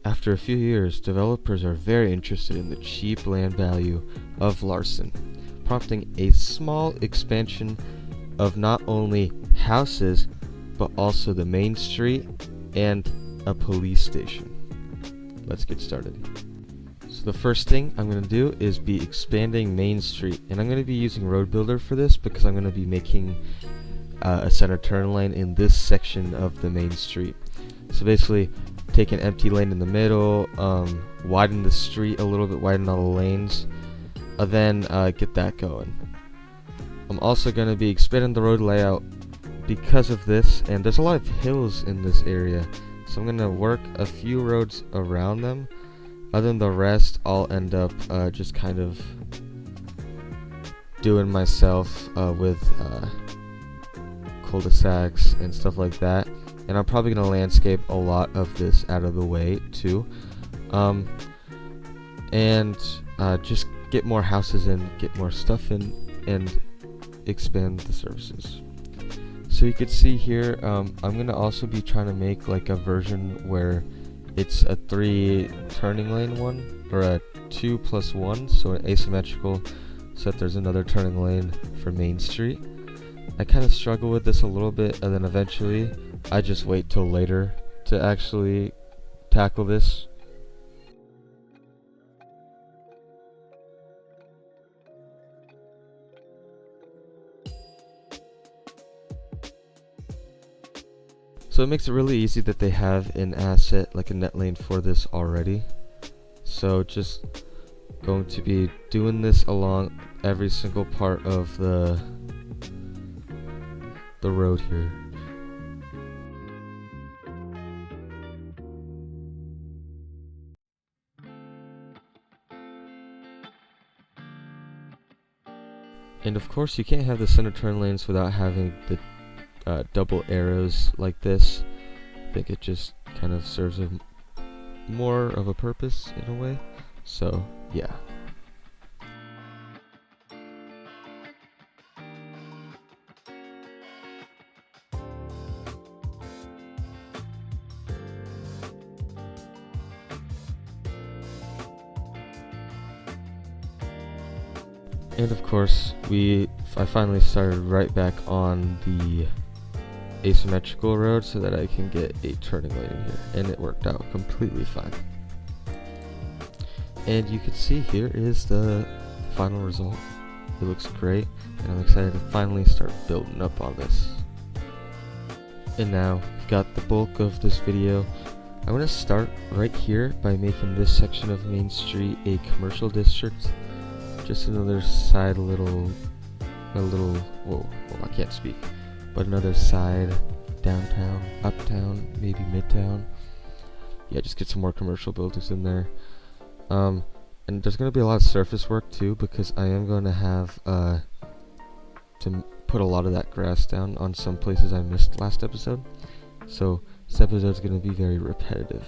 After a few years, developers are very interested in the cheap land value of Larson, prompting a small expansion of not only houses, but also the main street and a police station. Let's get started. So the first thing I'm going to do is be expanding Main Street, and I'm going to be using ROADBUILDER for this because I'm going to be making a center turn lane in this section of the main street. So basically, take an empty lane in the middle, widen the street a little bit, widen all the lanes, and then get that going. I'm also going to be expanding the road layout because of this, and there's a lot of hills in this area, so I'm going to work a few roads around them. Other than the rest, I'll end up just kind of doing myself with cul-de-sacs and stuff like that. And I'm probably going to landscape a lot of this out of the way too, and just get more houses in, get more stuff in, and expand the services. So you could see here, I'm going to also be trying to make like a version where it's a 3 turning lane one, or a 2 plus 1, so an asymmetrical, so that there's another turning lane for Main Street. I kind of struggle with this a little bit, and then eventually I just wait till later to actually tackle this. So it makes it really easy that they have an asset like a net lane for this already. So just going to be doing this along every single part of the road here. And of course you can't have the center turn lanes without having the double arrows like this. I think it just kind of serves more of a purpose in a way. So yeah. And of course, I finally started right back on the asymmetrical road so that I can get a turning lane in here, and it worked out completely fine. And you can see here is the final result. It looks great, and I'm excited to finally start building up on this. And now we've got the bulk of this video. I'm going to start right here by making this section of Main Street a commercial district. Just another side whoa, I can't speak, but another side downtown, uptown, maybe midtown. Yeah, just get some more commercial buildings in there. And there's going to be a lot of surface work too, because I am going to have to put a lot of that grass down on some places I missed last episode. So this episode is going to be very repetitive.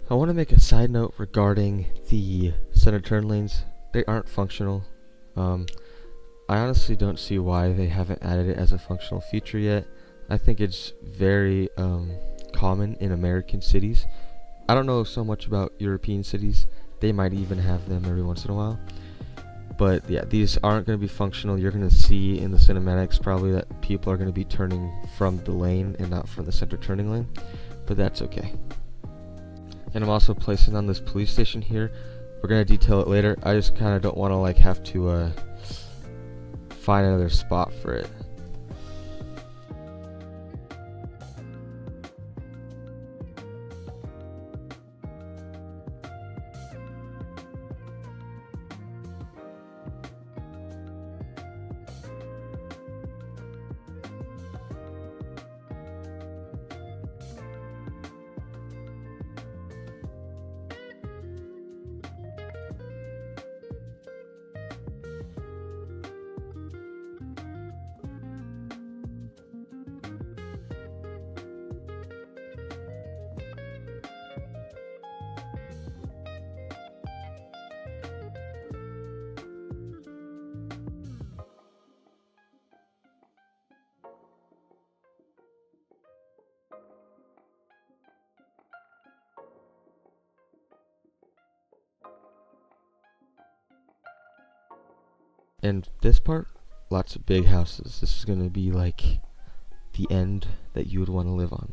I want to make a side note regarding the center turn lanes. They aren't functional. I honestly don't see why they haven't added it as a functional feature yet. I think it's very common in American cities. I don't know so much about European cities. They might even have them every once in a while. But yeah, these aren't going to be functional. You're going to see in the cinematics probably that people are going to be turning from the lane and not from the center turning lane. But that's okay. And I'm also placing on this police station here. We're gonna detail it later. I just kind of don't want to like have to find another spot for it. And this part, lots of big houses. This is going to be like the end that you would want to live on.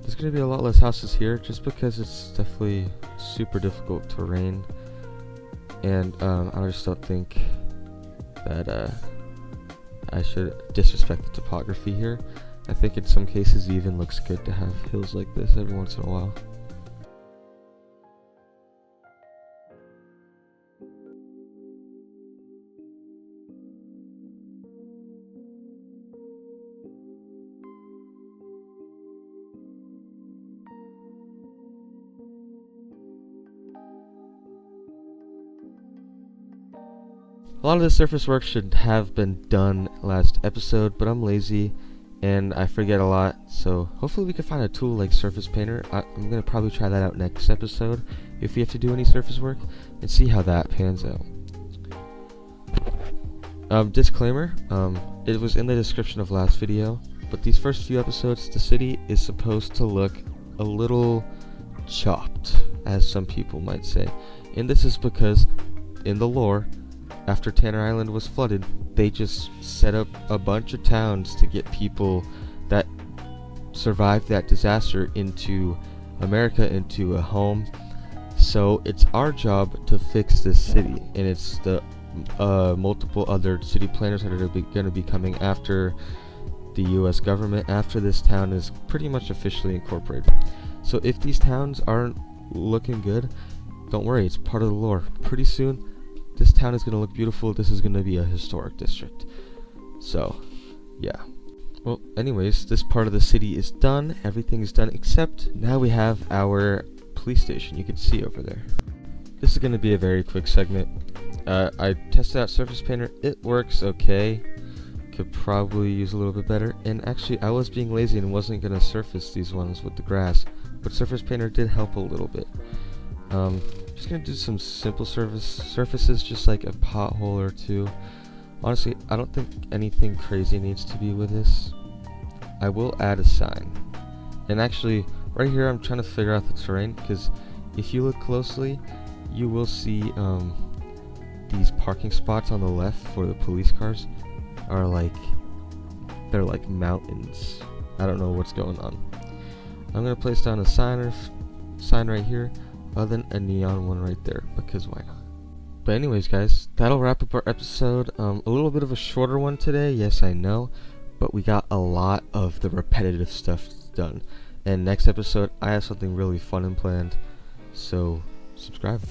There's going to be a lot less houses here just because it's definitely super difficult terrain. And I just don't think that I should disrespect the topography here. I think in some cases it even looks good to have hills like this every once in a while. A lot of the surface work should have been done last episode, but I'm lazy and I forget a lot, so hopefully we can find a tool like Surface Painter. I'm going to probably try that out next episode if we have to do any surface work, and see how that pans out. Disclaimer, it was in the description of last video, but these first few episodes, the city is supposed to look a little chopped, as some people might say, and this is because in the lore, after Tanner Island was flooded, they just set up a bunch of towns to get people that survived that disaster into America, into a home. So it's our job to fix this city, and it's the multiple other city planners that are going to be coming after the US government after this town is pretty much officially incorporated. So if these towns aren't looking good, don't worry, it's part of the lore. Pretty soon this town is going to look beautiful. This is going to be a historic district. So, yeah. Well, anyways, this part of the city is done. Everything is done except now we have our police station. You can see over there. This is going to be a very quick segment. I tested out Surface Painter. It works okay. Could probably use a little bit better. And actually, I was being lazy and wasn't going to surface these ones with the grass. But Surface Painter did help a little bit. Just gonna do some simple surfaces, just like a pothole or two. Honestly, I don't think anything crazy needs to be with this. I will add a sign. And actually, right here I'm trying to figure out the terrain, because if you look closely, you will see these parking spots on the left for the police cars are like, they're like mountains. I don't know what's going on. I'm gonna place down a sign right here, other than a neon one right there, because why not? But anyways, guys, that'll wrap up our episode. A little bit of a shorter one today, yes I know, but we got a lot of the repetitive stuff done. And next episode, I have something really fun and planned, so subscribe.